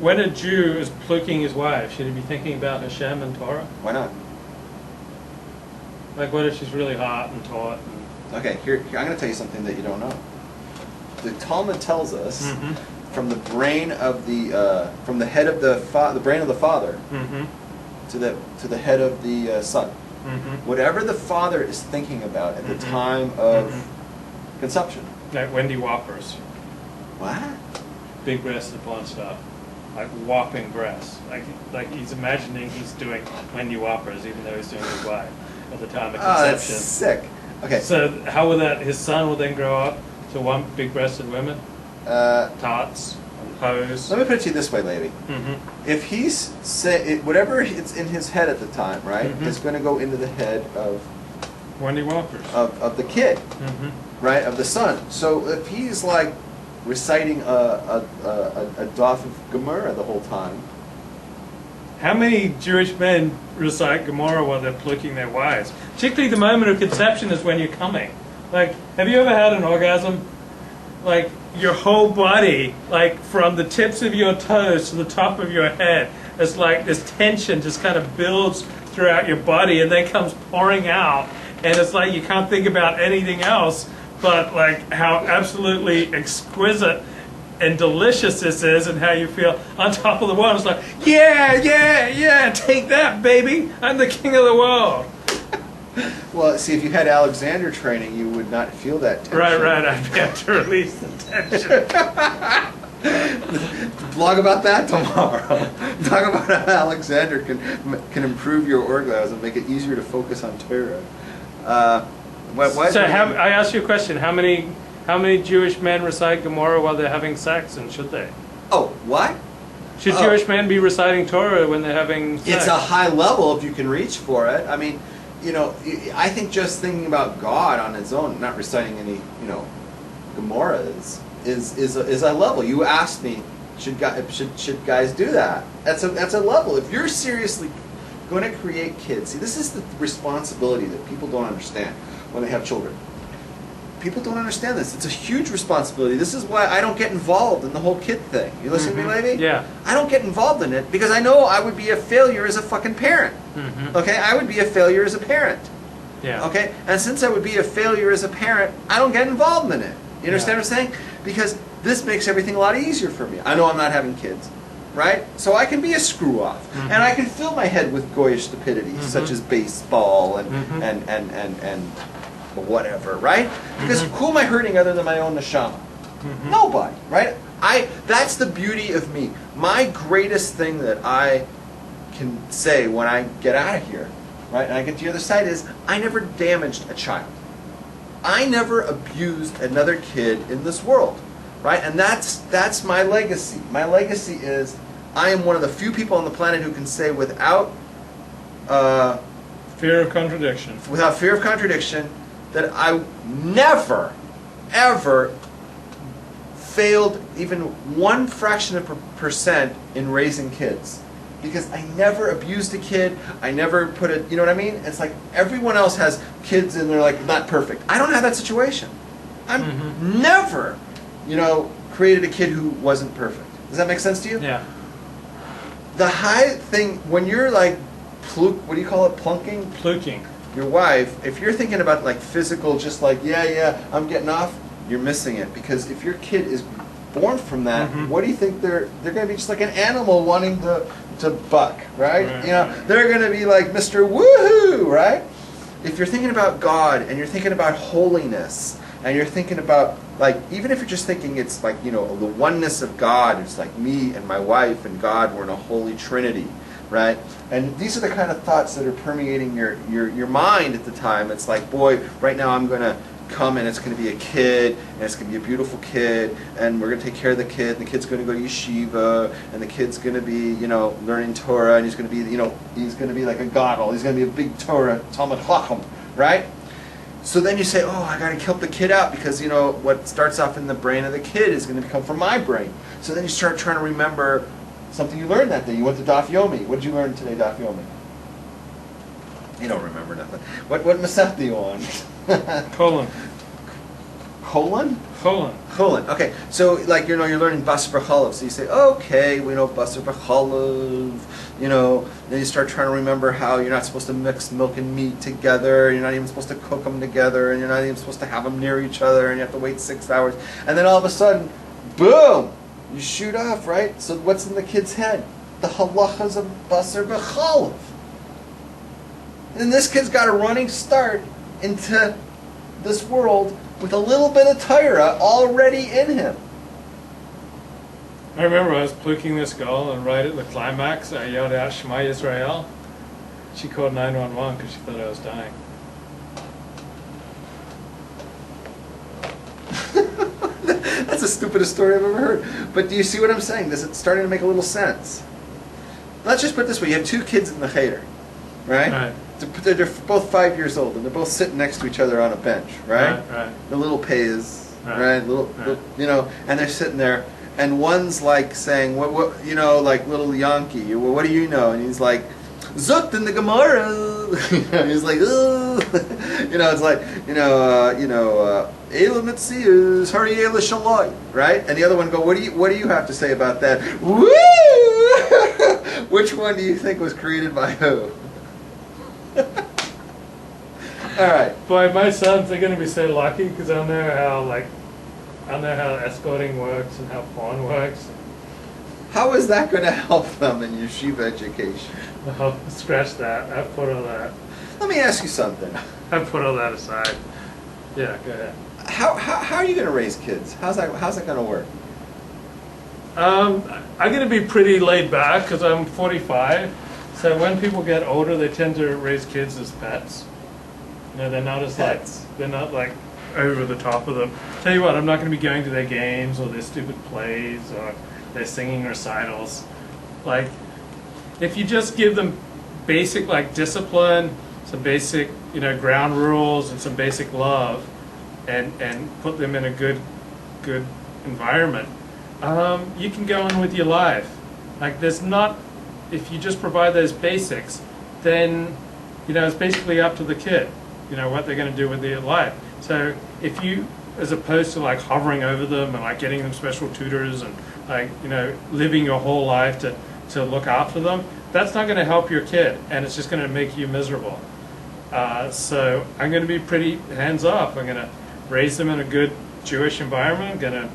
when a Jew is pluking his wife, should he be thinking about Hashem and Torah? Why not? Like, what if she's really hot and taut? Okay, here I'm going to tell you something that you don't know. The Talmud tells us from the brain of the from the head of the brain of the father to the head of the son. Whatever the father is thinking about at the time of conception. Like Wendy Whoppers. What? Big breasted blonde stuff. Like whopping breasts. Like he's imagining he's doing Wendy Whoppers even though he's doing his wife at the time of conception. Oh, that's sick. Okay. So how will his son will then grow up to one big breasted women? Tots and hose. Let me put it to you this way, Levi. If he's whatever it's in his head at the time, right, is going to go into the head of Wendy Whoppers. Of the kid, right, of the son. So if he's like reciting a daf of Gemara the whole time. How many Jewish men recite Gemara while they're plucking their wives? Particularly the moment of conception is when you're coming. Like, have you ever had an orgasm? Like, your whole body, like from the tips of your toes to the top of your head, it's like this tension just kind of builds throughout your body and then comes pouring out. And it's like you can't think about anything else but like how absolutely exquisite and delicious this is and how you feel on top of the world. It's like, yeah, take that, baby. I'm the king of the world. Well, see, if you had Alexander training, you would not feel that tension. Right. I'd have to release the tension. Blog about that tomorrow. Talk about how Alexander can improve your orgasm, make it easier to focus on Torah. What? So I asked you a question. How many Jewish men recite Gemara while they're having sex, and should they? Oh, what? Should Jewish men be reciting Torah when they're having sex? It's a high level if you can reach for it. I mean, I think just thinking about God on its own, not reciting any, Gemara is a level. You asked me, should guys do that? That's a level. If you're seriously going to create kids, see, this is the responsibility that people don't understand when they have children. People don't understand this. It's a huge responsibility. This is why I don't get involved in the whole kid thing. You listen to me, Levi? Yeah. I don't get involved in it because I know I would be a failure as a fucking parent. Okay? I would be a failure as a parent. Yeah. Okay? And since I would be a failure as a parent, I don't get involved in it. You understand what I'm saying? Because this makes everything a lot easier for me. I know I'm not having kids. Right? So I can be a screw-off. And I can fill my head with goyish stupidity, such as baseball and whatever, right? Because who am I hurting other than my own neshama? Nobody, right? That's the beauty of me. My greatest thing that I can say when I get out of here, right, and I get to the other side is, I never damaged a child. I never abused another kid in this world, right? And that's my legacy. My legacy is, I am one of the few people on the planet who can say without fear of contradiction. Without fear of contradiction, that I never, ever failed even one fraction of percent in raising kids. Because I never abused a kid, I never put a, you know what I mean? It's like everyone else has kids and they're like not perfect. I don't have that situation. I'm never, created a kid who wasn't perfect. Does that make sense to you? Yeah. The high thing, when you're like, what do you call it, plunking? Pluking. Your wife, if you're thinking about like physical, just like, I'm getting off, you're missing it. Because if your kid is born from that, what do you think they're going to be just like an animal wanting to buck, right? They're going to be like Mr. Woohoo, right? If you're thinking about God and you're thinking about holiness and you're thinking about, like, even if you're just thinking it's like, the oneness of God, it's like me and my wife and God, we're in a holy trinity, right? And these are the kind of thoughts that are permeating your mind at the time. It's like, boy, right now I'm going to come and it's going to be a kid, and it's going to be a beautiful kid, and we're going to take care of the kid, and the kid's going to go to yeshiva, and the kid's going to be, learning Torah, and he's going to be, he's going to be like a gadol, he's going to be a big Torah, Talmud Chacham, right? So then you say, oh, I got to help the kid out because, what starts off in the brain of the kid is going to come from my brain. So then you start trying to remember something you learned that day. You went to Daf Yomi. What did you learn today, Daf Yomi? You don't remember nothing. What Masech do you on? Colon. Colon? Chulin. Chulin. Okay, so like you're learning Basar B'chalav, so you say, okay, we know Basar B'chalav. Then you start trying to remember how you're not supposed to mix milk and meat together. You're not even supposed to cook them together, and you're not even supposed to have them near each other, and you have to wait 6 hours. And then all of a sudden, boom, you shoot off, right? So what's in the kid's head? The halachas of Basar B'chalav. And this kid's got a running start into this world with a little bit of Torah already in him. I remember I was pluking this girl, and right at the climax, I yelled out Shema Yisrael. She called 911 because she thought I was dying. That's the stupidest story I've ever heard. But do you see what I'm saying? It's starting to make a little sense. Let's just put it this way. You have two kids in the cheder, right? Right. They're both 5 years old, and they're both sitting next to each other on a bench, right? Right. The little pays, Right. right? Right. And they're sitting there, and one's like saying, "What, like little Yankee, what do you know?" And he's like, "Zukt in the Gemara." He's like, "Ugh." It's like, "Ela Mitzius, Hari Ela Shaloi," right? And the other one go, "What do you have to say about that?" Woo! Which one do you think was created by who? All right. Boy, my sons are going to be so lucky because I know how escorting works and how porn works. How is that going to help them in yeshiva education? I'll scratch that. I've put all that. Let me ask you something. I've put all that aside. Yeah, go ahead. How are you going to raise kids? How's that going to work? I'm going to be pretty laid back because I'm 45. So when people get older, they tend to raise kids as pets. They're not as Pets. they're not like over the top of them. Tell you what, I'm not going to be going to their games or their stupid plays or their singing recitals. Like, if you just give them basic discipline, some basic ground rules and some basic love, and put them in a good environment, you can go on with your life. Like, if you just provide those basics, then it's basically up to the kid, what they're going to do with their life. So if you, as opposed to hovering over them and getting them special tutors and living your whole life to look after them, that's not going to help your kid, and it's just going to make you miserable. So I'm going to be pretty hands off. I'm going to raise them in a good Jewish environment. I'm going to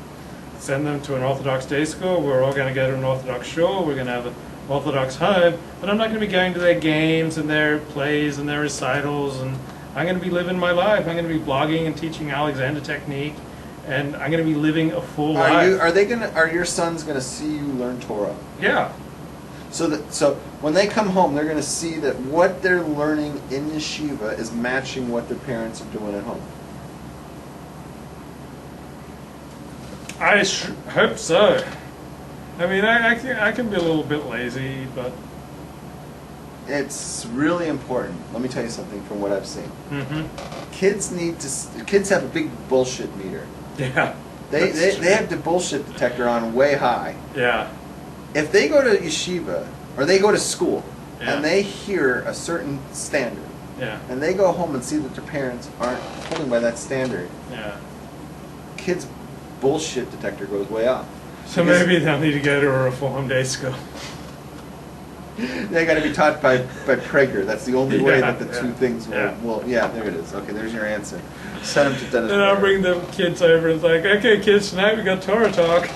send them to an Orthodox day school. We're all going to go to an Orthodox shul. We're going to have an Orthodox home, but I'm not going to be going to their games and their plays and their recitals, and I'm going to be living my life. I'm going to be blogging and teaching Alexander technique, and I'm going to be living a full life. Are your sons going to see you learn Torah? Yeah. So when they come home, they're going to see that what they're learning in yeshiva is matching what their parents are doing at home. I hope so. I mean, I can be a little bit lazy, but It's really important. Let me tell you something from what I've seen. mm-hmm. Kids have a big bullshit meter. Yeah. They have the bullshit detector on way high. Yeah. If they go to yeshiva or they go to school Yeah. and they hear a certain standard Yeah. and they go home and see that their parents aren't holding by that standard, Yeah. kids' bullshit detector goes way up. So Because maybe they'll need to go to a reform day school. they got to be taught by Prager. That's the only way Yeah, that the yeah, two things will. Yeah, there it is. Okay, there's your answer. Send them to Dennis. Then I'll Prager. bring the kids over and it's like, okay, kids, tonight we got Torah talk.